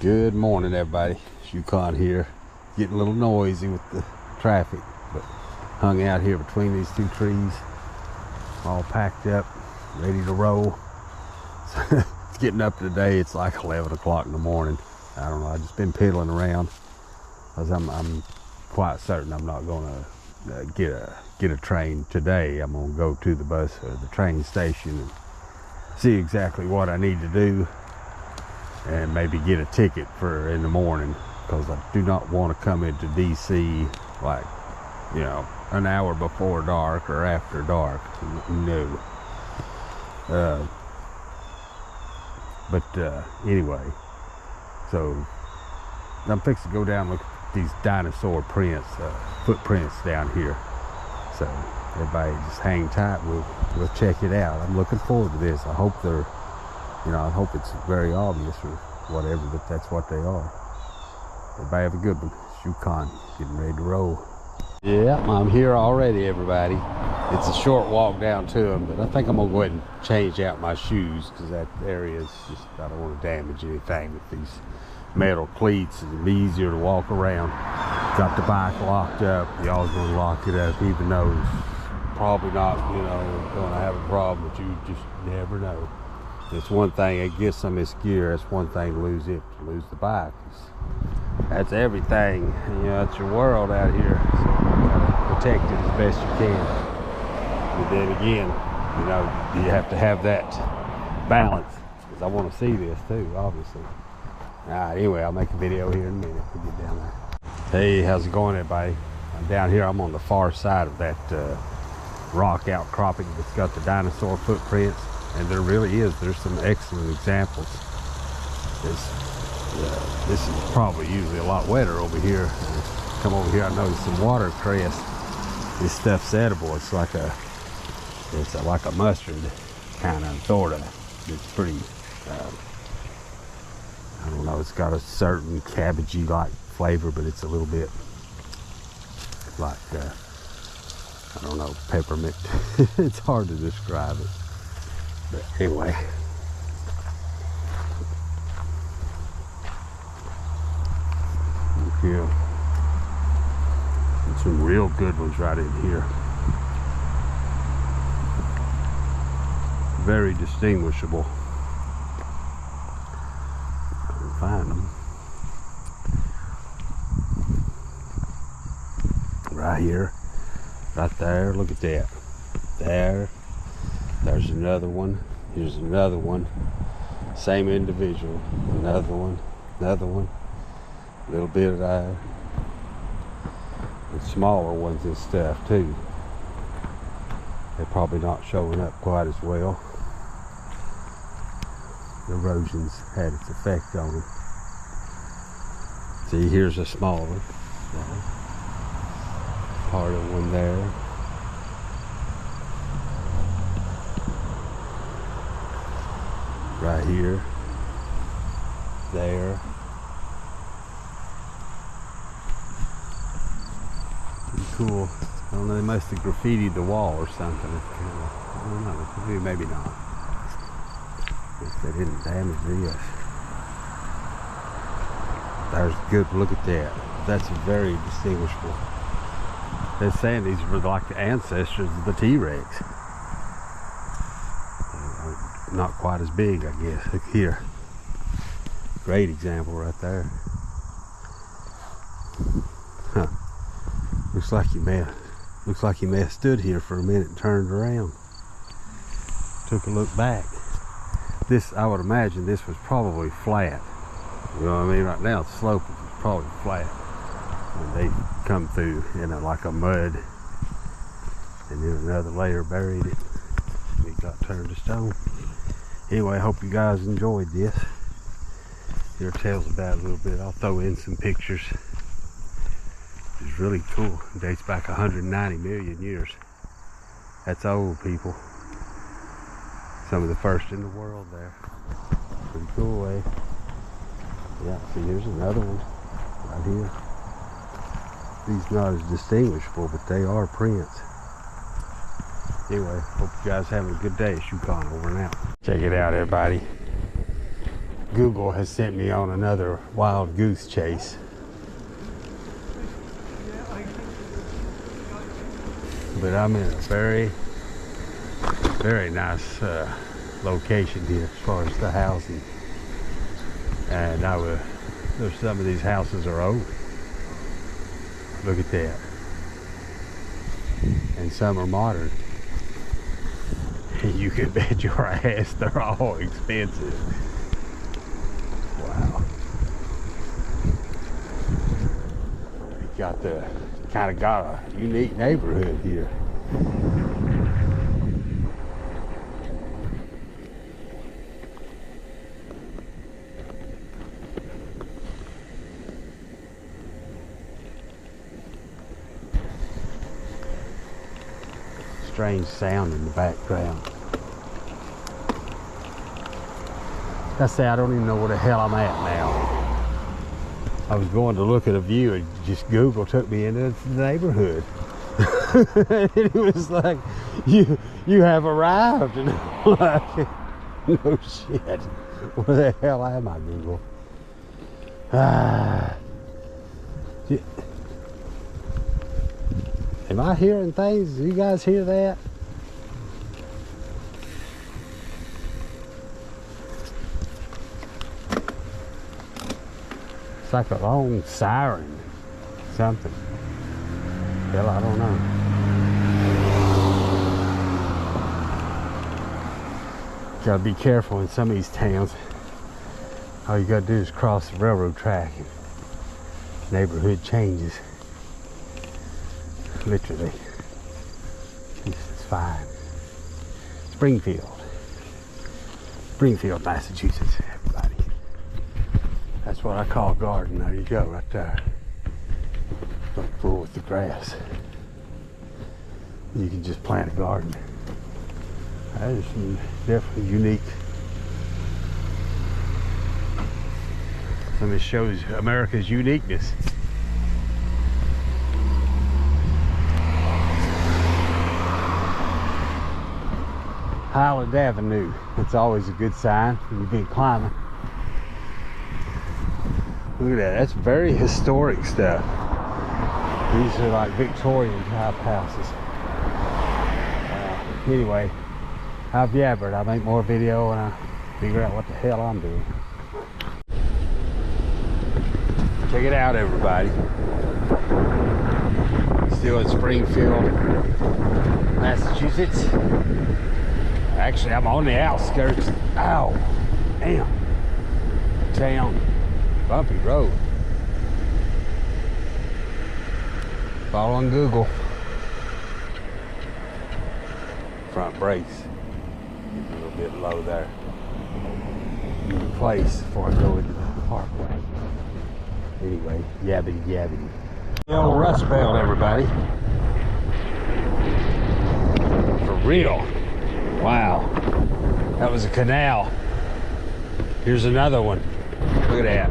Good morning, everybody. Yukon here. Getting a little noisy with the traffic, but hung out here between these two trees, all packed up, ready to roll. So it's getting up today. It's like 11 o'clock in the morning. I don't know. I've just been piddling around because I'm quite certain I'm not going to get a train today. I'm going to go to the bus or the train station and see exactly what I need to do, and maybe get a ticket for in the morning, because I do not want to come into DC like, you know, an hour before dark or after dark. No. Anyway, so I'm fixing to go down and look at these dinosaur footprints down here. So everybody just hang tight. We'll check it out. I'm looking forward to this. I hope I hope it's very obvious or whatever, but that's what they are. Everybody have a good one. Yukon, getting ready to roll. Yeah, I'm here already, everybody. It's a short walk down to them, but I think I'm gonna go ahead and change out my shoes, because that area is just, I don't want to damage anything with these metal cleats. It'll be easier to walk around. Got the bike locked up. Y'all's gonna lock it up, even though it's probably not, gonna have a problem, but you just never know. It's one thing, it gets some of this gear. It's one thing to lose the bike. That's everything. It's your world out here. So you gotta protect it as best you can. But then again, you have to have that balance, because I want to see this too, obviously. All right, anyway, I'll make a video here in a minute to get down there. Hey, how's it going, everybody? I'm down here. I'm on the far side of that rock outcropping that's got the dinosaur footprints. And there really is. There's some excellent examples. This is probably usually a lot wetter over here. Come over here, I noticed some watercress. This stuff's edible. It's like a mustard kind of, sort of. It's pretty, I don't know, it's got a certain cabbagey-like flavor, but it's a little bit like, I don't know, peppermint. It's hard to describe it. But anyway, yeah, and some real good ones right in here. Very distinguishable. I can find them right here, right there. Look at that. There's another one. Here's another one. Same individual. Another one. A little bit of that. And smaller ones and stuff too. They're probably not showing up quite as well. The erosion's had its effect on them. See, here's a small one. Part of one there. Right here, there. Pretty cool. I don't know, they must have graffitied the wall or something. It's kind of, I don't know, maybe not. Guess they didn't damage this. There's good, look at that. That's very distinguishable. They're saying these were like the ancestors of the T-Rex. Not quite as big, I guess. Look here. Great example right there. Huh. Looks like he may have stood here for a minute and turned around. Took a look back. This, I would imagine this was probably flat. You know what I mean? Right now the slope is probably flat. And they come through in like a mud, and then another layer buried it. It got turned to stone. Anyway, I hope you guys enjoyed this. Here tells about it a little bit. I'll throw in some pictures. It's really cool. It dates back 190 million years. That's old, people. Some of the first in the world there. Pretty cool, eh? Yeah, see, here's another one right here. These not as distinguishable, but they are prints. Anyway, hope you guys having a good day. Yukon over and out. Check it out, everybody. Google has sent me on another wild goose chase. But I'm in a very, very nice location here as far as the housing. And there's some of these houses are old. Look at that. And some are modern. You can bet your ass they're all expensive. Wow. Kind of got a unique neighborhood here. Strange sound in the background. I say I don't even know where the hell I'm at now. I was going to look at a view and just Google took me into the neighborhood. And it was like, you have arrived. And I'm like, no shit. Where the hell am I, Google? Am I hearing things? Do you guys hear that? It's like a long siren, something. Hell, I don't know. Gotta be careful in some of these towns. All you gotta do is cross the railroad track and neighborhood changes. Literally. It's fine. Springfield, Massachusetts, everybody. That's what I call a garden. There you go, right there. Look full with the grass. You can just plant a garden. That is definitely unique. And it shows America's uniqueness. Highland Avenue. It's always a good sign when you've been climbing. Look at that. That's very historic stuff. These are like Victorian type houses. Anyway, I've yabbered. I make more video and I figure out what the hell I'm doing. Check it out, everybody. Still in Springfield, Massachusetts. Actually, I'm on the outskirts. Ow, damn. Town, bumpy road. Following Google. Front brakes. A little bit low there. New place before I go into the parkway. Anyway, yabbity yabbity. The old Rust Belt, everybody. For real. Wow. That was a canal. Here's another one. Look at that.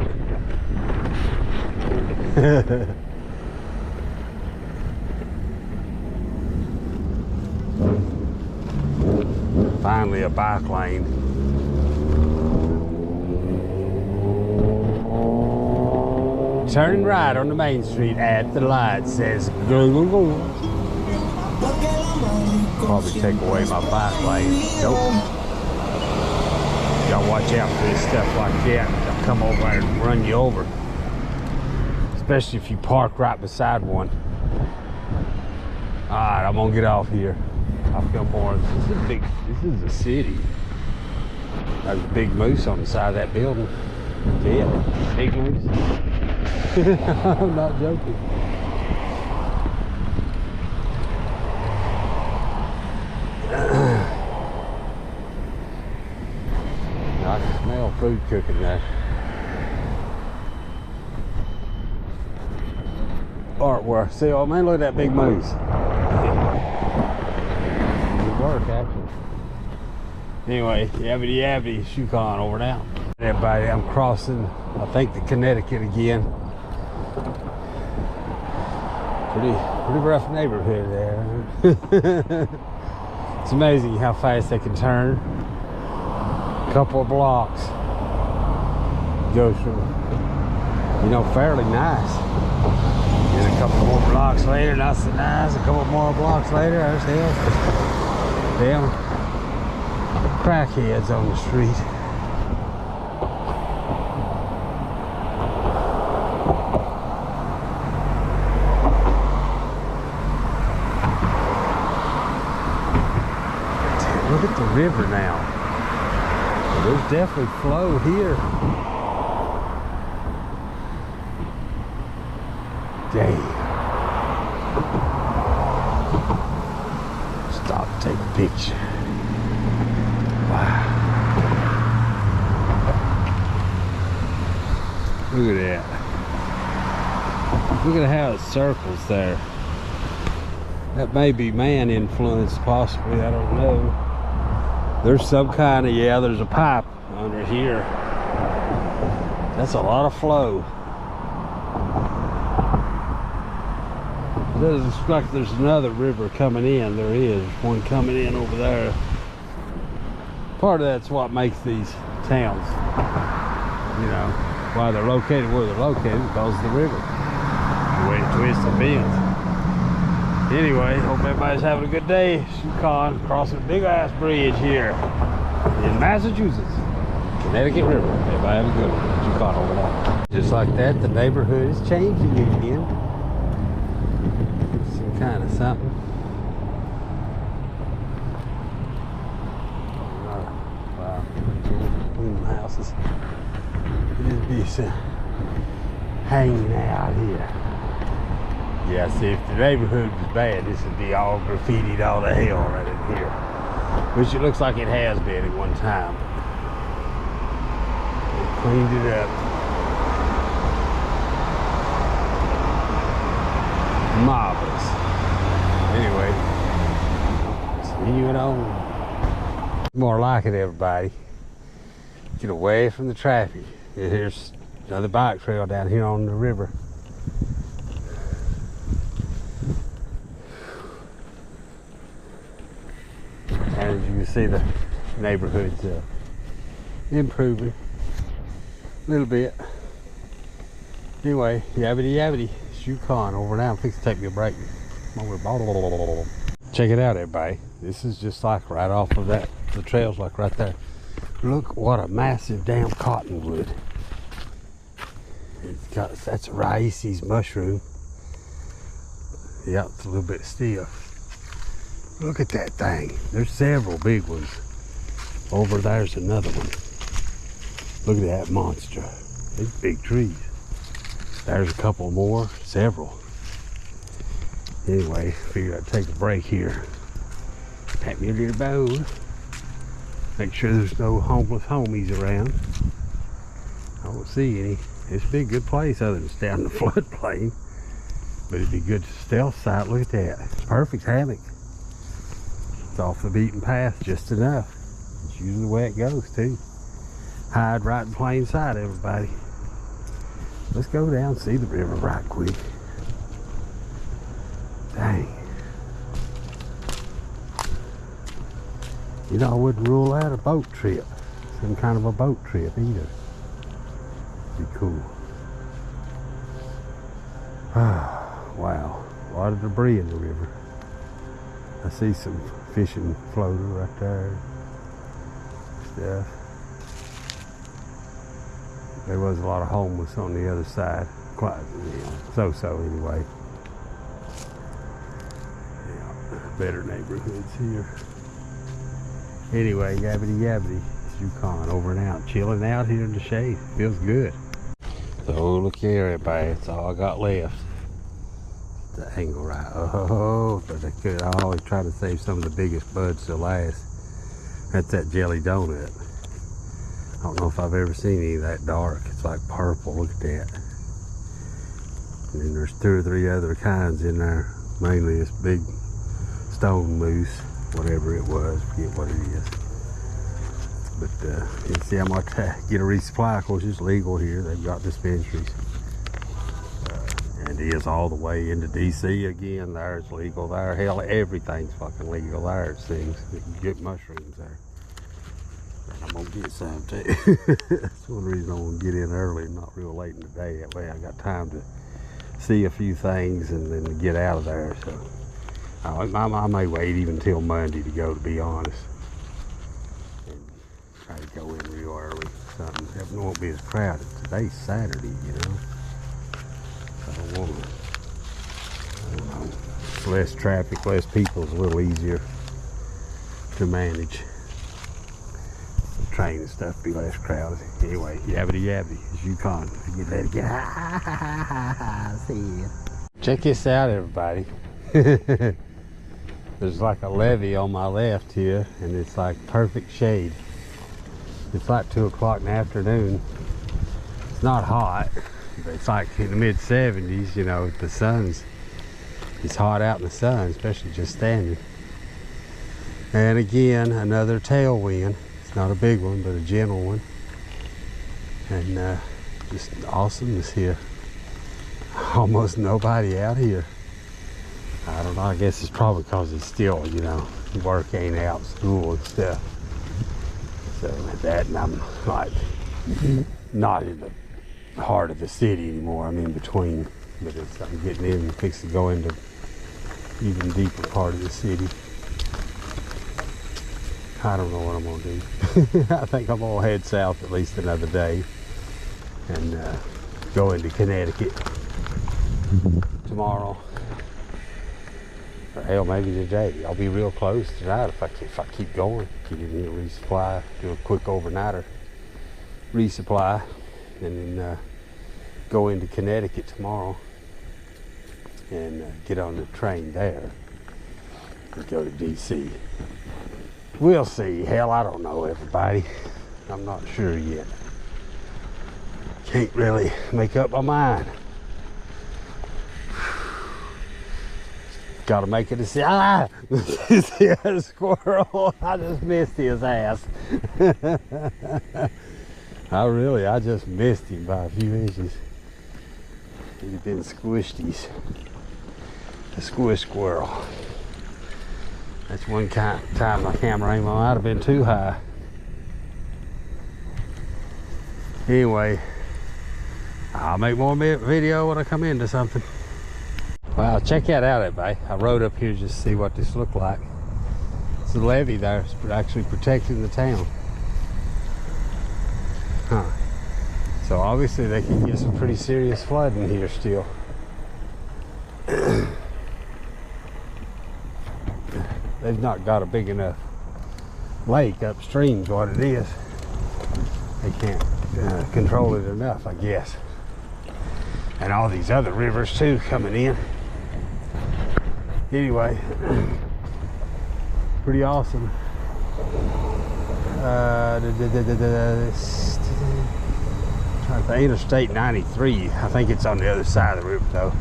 Finally a bike lane. Turning right on the main street at the light says go go go. Probably take away my bike lane. Nope. Y'all watch out for this stuff like that. They'll come over and run you over. Especially if you park right beside one. Alright, I'm gonna get off here. I feel more. This is a city. There's a big moose on the side of that building. Yeah, big moose. I'm not joking. I can smell food cooking there. Artwork. See, oh man, look at that big moose. Good work, actually. Anyway, yabbity yabbity, Shukon over now. Everybody, I'm crossing, I think, the Connecticut again. Pretty rough neighborhood there. It's amazing how fast they can turn. A couple of blocks. goes from, you know, fairly nice. Then a couple more blocks later, not so nice. A couple more blocks later, there's them crackheads on the street. Look at the river now. There's definitely flow here. Damn. Stop, take a picture. Wow. Look at that. Look at how it circles there. That may be man influence, possibly, I don't know. There's some kind of, yeah, there's a pipe under here. That's a lot of flow. It doesn't look like there's another river coming in. There is one coming in over there. Part of that's what makes these towns, you know, why they're located where they're located, because of the river. The way it twists and bends. Anyway, hope everybody's having a good day. Yukon, crossing a big ass bridge here in Massachusetts. Connecticut River. Everybody have a good one. Yukon over there. Just like that, the neighborhood is changing again. Some kind of something. Wow. Between the houses. It'd be some hanging out here. Yeah, see, if the neighborhood was bad, this would be all graffitied all to hell right in here. Which it looks like it has been at one time. They cleaned it up. Marvelous. Anyway, continuing on. More like it, everybody. Get away from the traffic. Here's another bike trail down here on the river. And as you can see, the neighborhood's improving a little bit. Anyway, yabbity yabbity, it's Yukon over now. I'm fixing to take me a break. Check it out, everybody. This is just like right off of that, the trail's like right there. Look what a massive damn cottonwood. It's got, that's a Raíces mushroom. Yeah, it's a little bit stiff. Look at that thing. There's several big ones. Over there's another one. Look at that monster. These big trees. There's a couple more, several. Anyway, figured I'd take a break here. Pat me a little bow. Make sure there's no homeless homies around. I don't see any. It's a big good place other than it's down in the floodplain. But it'd be good stealth site. Look at that. It's perfect hammock. It's off the beaten path just enough. It's usually the way it goes too. Hide right in plain sight, everybody. Let's go down and see the river right quick. Dang. You know, I wouldn't rule out a boat trip. Some kind of a boat trip either. Be cool. Wow. A lot of debris in the river. I see some fishing floater right there. Stuff. There was a lot of homeless on the other side. Quite, you know, so anyway. Yeah, better neighborhoods here. Anyway, yabbity yabbity, it's Yukon over and out. Chilling out here in the shade. Feels good. So look here, everybody. That's all I got left. The angle right. Oh, but I could always try to save some of the biggest buds to last. That's that jelly donut. I don't know if I've ever seen any of that dark. It's like purple. Look at that. And then there's 2 or 3 other kinds in there. Mainly this big stone moose, whatever it was. Forget what it is. But you can see how much I get a resupply. Of course, it's legal here. They've got dispensaries. And it is all the way into DC again. There it's legal there. Hell, everything's fucking legal there, it seems. You can get mushrooms there. I'm gonna get some too. That's one reason I want to get in early, not real late in the day. That way I got time to see a few things and then to get out of there. So I may wait even till Monday to go, to be honest, and try to go in real early. Something it won't be as crowded. Today's Saturday, you know. So I don't want to. I don't know. Less traffic, less people is a little easier to manage. The train and stuff be less crowded. Anyway, yabbity yabbity, as you can. Get ready to get high. See ya. Check this out, everybody. There's like a levee on my left here, and it's like perfect shade. It's like 2 o'clock in the afternoon. It's not hot, but it's like in the mid-70s, you know, the sun's, it's hot out in the sun, especially just standing. And again, another tailwind. It's not a big one, but a gentle one. And just awesomeness here. Almost nobody out here. I don't know, I guess it's probably because it's still, you know, work ain't out, school and stuff. So that, and I'm like not in the heart of the city anymore. I'm in between, but I'm getting in and fixing to go into even deeper part of the city. I don't know what I'm gonna do. I think I'm gonna head south at least another day and go into Connecticut tomorrow. Or hell, maybe today. I'll be real close tonight if I keep going. Get in here, resupply, do a quick overnighter resupply, and then go into Connecticut tomorrow and get on the train there and go to DC. We'll see. Hell, I don't know, everybody. I'm not sure yet. Can't really make up my mind. Gotta make a decision. Ah! See a squirrel. I just missed his ass. I just missed him by a few inches. He'd been squished. A squish squirrel. That's one time my camera aim might have been too high. Anyway, I'll make more video when I come into something. Wow, check that out, everybody. I rode up here just to see what this looked like. It's a levee there. It's actually protecting the town. Huh. So obviously they can get some pretty serious flooding here still. They've not got a big enough lake upstream is what it is. They can't control it enough, I guess. And all these other rivers too coming in. Anyway, pretty awesome. The Interstate 93, I think it's on the other side of the river though.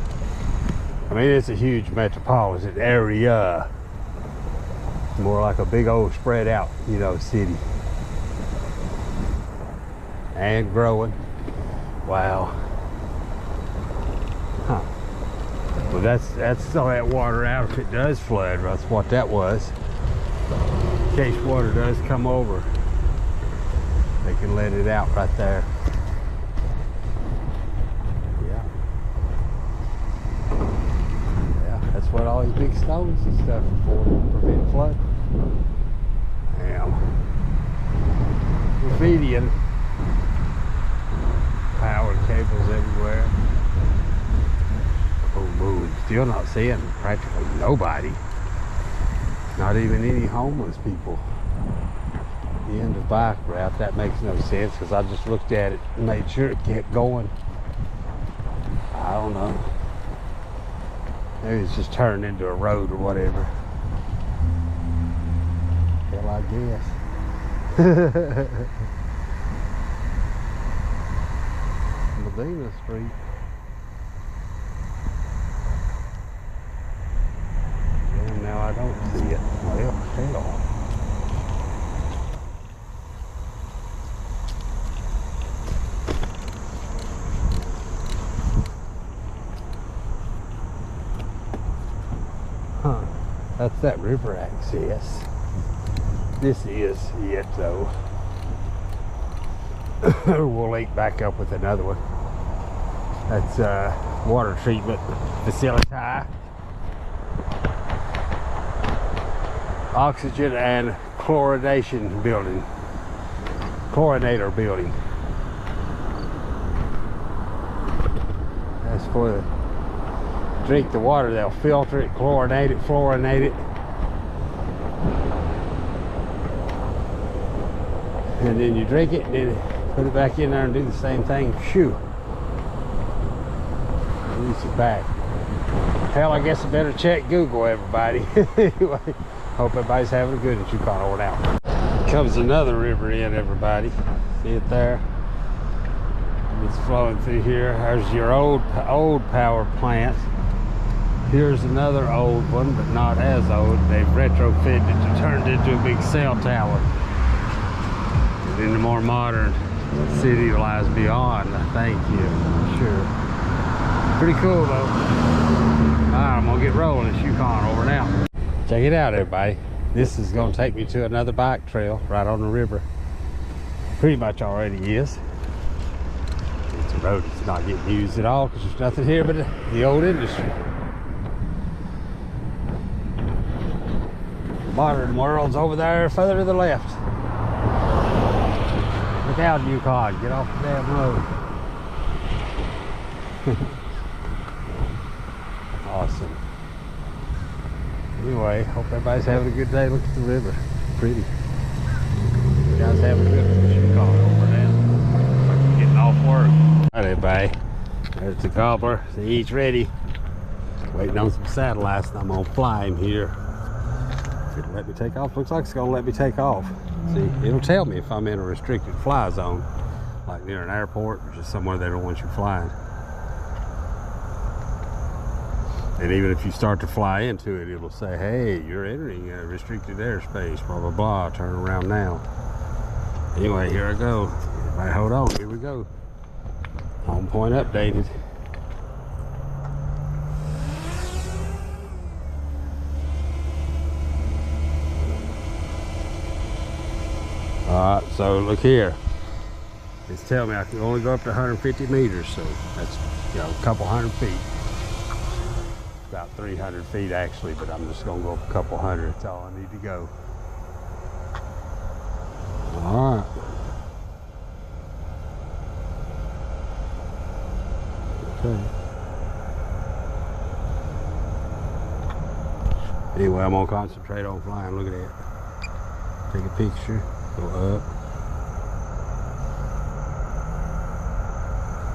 I mean, it's a huge metropolitan area. More like a big old spread out, you know, city. And growing. Wow. Huh. Well, that's all that water out if it does flood. That's what that was. In case water does come over, they can let it out right there. Yeah, that's what all these big stones and stuff are for, to prevent flood. Damn. Graffiti, power cables everywhere. Oh, still not seeing practically nobody. Not even any homeless people. The end of bike route, that makes no sense because I just looked at it and made sure it kept going. I don't know. Maybe it's just turned into a road or whatever. Hell, I guess. Medina Street. And now I don't see it. Well, hell. Huh. That's that river access. This is it though. we'll link back up with another one. That's water treatment facility, oxygen and chlorination building, chlorinator building. That's for the drink the water. They'll filter it, chlorinate it, fluorinate it, and then you drink it and then put it back in there and do the same thing. Phew. Release it back. Hell, I guess I better check Google, everybody. Anyway, hope everybody's having a good one. Yukon over and out. Comes another river in, everybody. See it there? It's flowing through here. There's your old power plant. Here's another old one, but not as old. They've retrofitted it to turn it into a big cell tower. And then the more modern city lies beyond, I think, yeah, sure. Pretty cool though. Alright, I'm gonna get rolling. It's Yukon over and out. Check it out, everybody. This is gonna take me to another bike trail right on the river. Pretty much already is. It's a road that's not getting used at all because there's nothing here but the old industry. Modern world's over there further to the left. Look out, Yukon. Get off the damn road. Awesome. Anyway, hope everybody's having a good day. Look at the river. Pretty. You guys have a good one. Yukon over there. Getting off work. Alright, everybody. There's the gobbler. He's ready. Waiting on some satellites and I'm gonna fly him here. If it'll let me take off. Looks like it's gonna let me take off. See, it'll tell me if I'm in a restricted fly zone, like near an airport or just somewhere they don't want you flying. And even if you start to fly into it, it'll say, hey, you're entering a restricted airspace, blah, blah, blah, turn around now. Anyway, here I go. Everybody hold on, here we go. Home point updated. All right, so look here. It's telling me I can only go up to 150 meters, so that's, you know, a couple hundred feet. About 300 feet actually, but I'm just gonna go up a couple hundred. That's all I need to go. All right. Okay. Anyway, I'm gonna concentrate on flying. Look at that. Take a picture. Go up.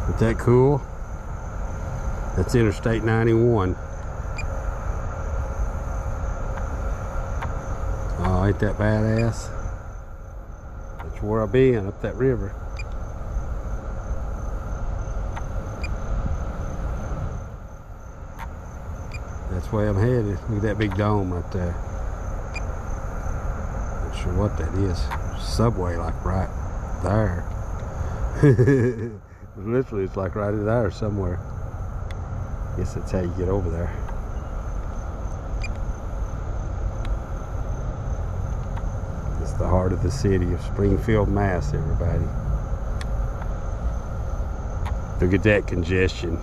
Isn't that cool? That's Interstate 91. Oh, ain't that badass? That's where I've been, up that river. That's where I'm headed. Look at that big dome right there. Not sure what that is. Subway, like right there. Literally, it's like right in there somewhere. Guess that's how you get over there. It's the heart of the city of Springfield, Mass, everybody. Look at that congestion.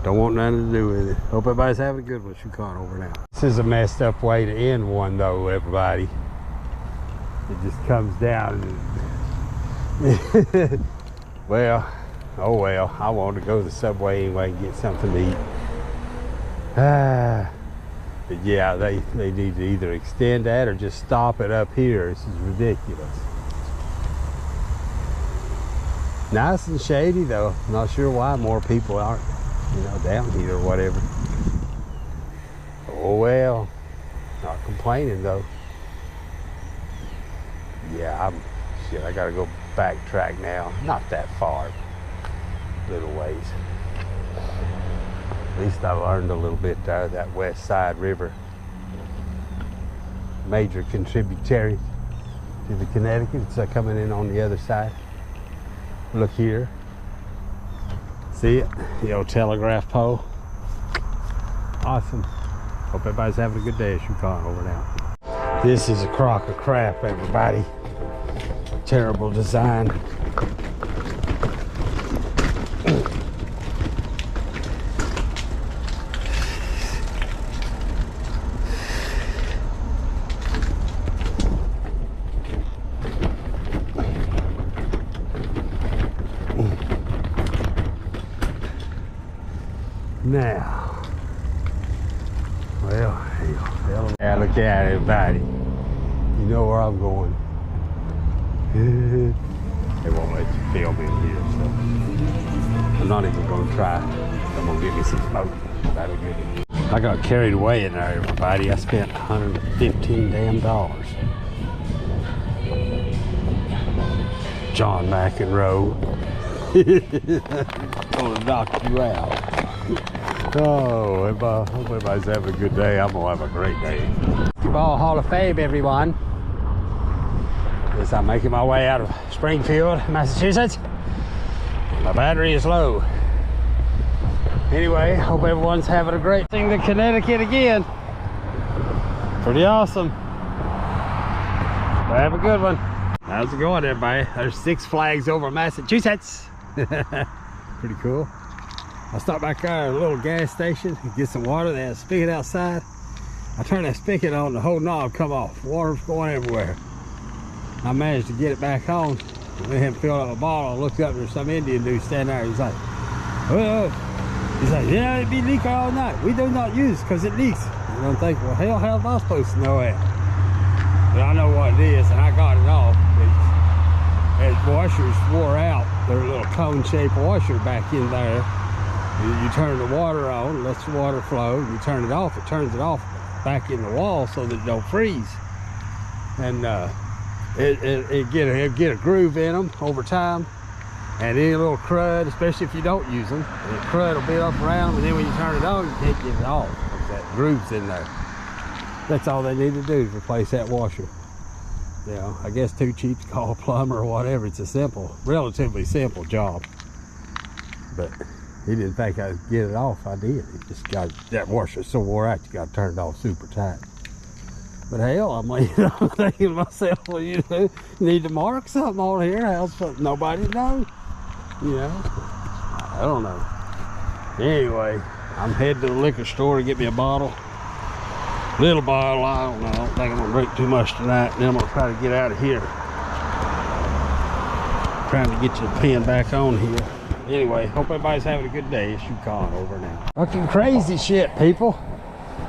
Don't want nothing to do with it. Hope everybody's having a good one. Yukon over now. This is a messed up way to end one though, everybody. It just comes down and well, oh well, I wanted to go to the subway anyway and get something to eat. But yeah, they need to either extend that or just stop it up here. This is ridiculous. Nice and shady though. Not sure why more people aren't, you know, down here or whatever. Oh well, not complaining though. Yeah, shit, I gotta go backtrack now. Not that far, little ways. At least I learned a little bit out of that West Side River. Major contributory to the Connecticut. It's coming in on the other side. Look here. See it? The old telegraph pole. Awesome. Hope everybody's having a good day. Yukon over now. This is a crock of crap, everybody. terrible design. Now, well, hell, yeah, look at everybody. You know where I'm going. They won't let you film in here, so I'm not even gonna try. I'm gonna give me some smoke. That'll get it. I got carried away in there, everybody. I spent $115 damn. John McEnroe. Gonna knock you out. Oh, everybody, hope everybody's having a good day. I'm gonna have a great day. Ball Hall of Fame, everyone. As I'm making my way out of Springfield, Massachusetts. My battery is low. Anyway, hope everyone's having a great thing to Connecticut again. Pretty awesome. Well, have a good one. How's it going, everybody? There's Six Flags over Massachusetts. Pretty cool. I stopped back there at a little gas station to get some water. They had a spigot outside. I turned that spigot on, the whole knob come off. Water's going everywhere. I managed to get it back on. I hadn't filled up a bottle. I looked up, there's some Indian dude standing there. He's like, oh. He's like, yeah, it be leaking all night. We do not use because it leaks. And I'm thinking, well, hell, how am I supposed to know that? But I know what it is, and I got it off. As washers wore out, their little cone-shaped washer back in there. You turn the water on, lets the water flow. You turn it off, it turns it off back in the wall so that it don't freeze. And it get a groove in them over time. And any little crud, especially if you don't use them, the crud will build up around them, and then when you turn it on, you can't get it off. That groove's in there. That's all they need to do is replace that washer. You know, I guess too cheap to call a plumber or whatever. It's a simple, relatively simple job. But he didn't think I'd get it off. I did. It just got, that washer so wore out, you got to turn it off super tight. But hell, I'm thinking to myself, well, you know, need to mark something on here, else nobody knows. You know, I don't know. Anyway, I'm heading to the liquor store to get me a bottle. Little bottle, I don't know. I don't think I'm gonna drink too much tonight. And then I'm gonna try to get out of here. Trying to get you the pin back on here. Anyway, hope everybody's having a good day. It's Yukon over now. Fucking crazy shit, people.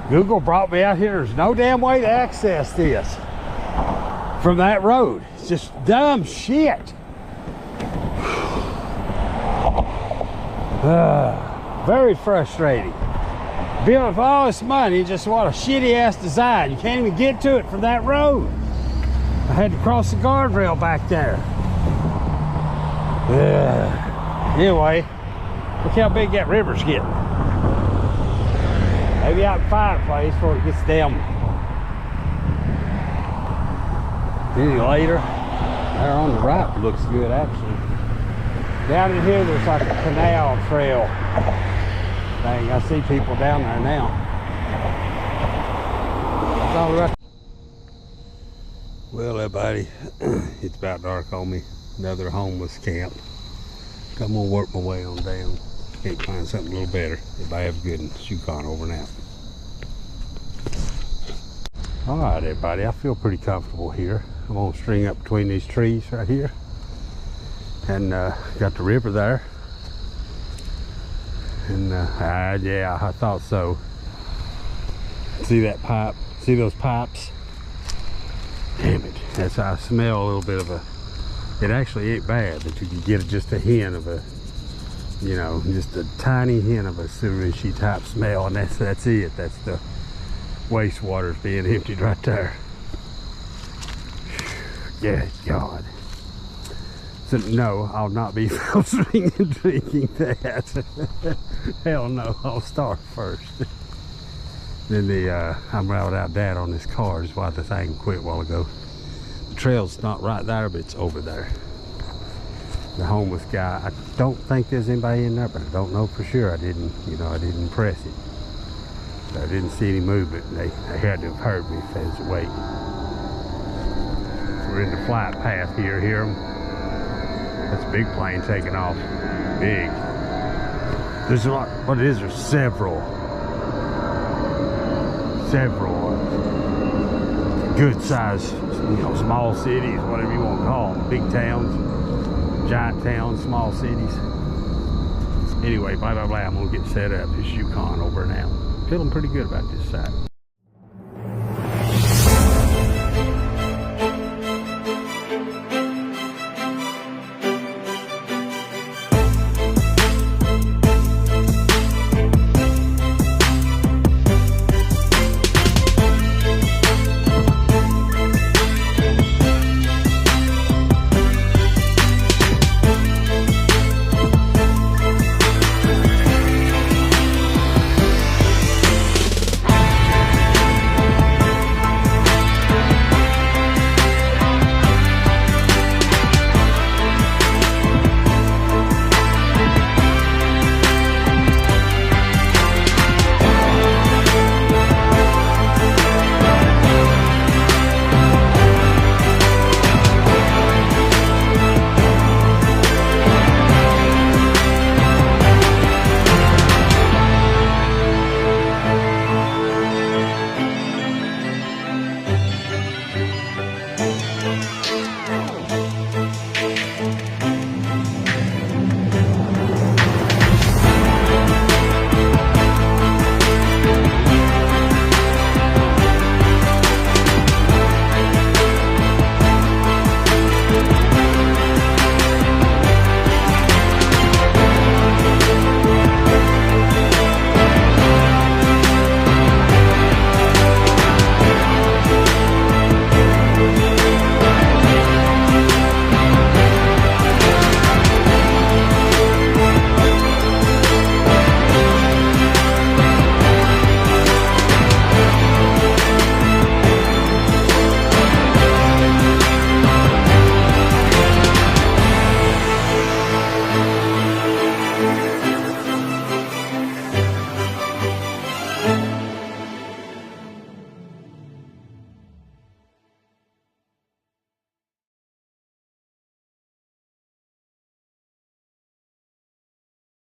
Google brought me out here. There's no damn way to access this from that road. It's just dumb shit. Very frustrating. Billing for all this money, just what a shitty ass design. You can't even get to it from that road. I had to cross the guardrail back there. Anyway, look how big that river's getting. Maybe out in Fireplace before it gets down any later. There on the right looks good actually. Down in here there's like a canal trail. Dang, I see people down there now. That's all right. Well, everybody, it's about dark on me. Another homeless camp. I'm gonna work my way on down. Can't find something a little better. Everybody have a good one. Yukon over now. All right, everybody, I feel pretty comfortable here. I'm gonna string up between these trees right here. And got the river there. And yeah, I thought so. See that pipe? See those pipes? Damn it. That's how I smell a little bit of a, it actually ain't bad, but you can get just a hint of a, you know, just a tiny hint of a sewerage type smell, and that's it. That's the wastewater's being emptied right there. Yeah, God. So no, I'll not be filtering and drinking that. Hell no, I'll start first. Then I'm routed out bad on this car, is why the thing quit a while ago. The trail's not right there, but it's over there. The homeless guy, I don't think there's anybody in there, but I don't know for sure. I didn't press it. I didn't see any movement. They had to have heard me if they was awake. We're in the flight path here. Hear them? That's a big plane taking off. Big. There's a lot. What it is? There's several good size, small cities, whatever you want to call them. Big towns, giant towns, small cities. Anyway, blah blah blah. I'm gonna get set up. It's Yukon over now. Feeling pretty good about this side.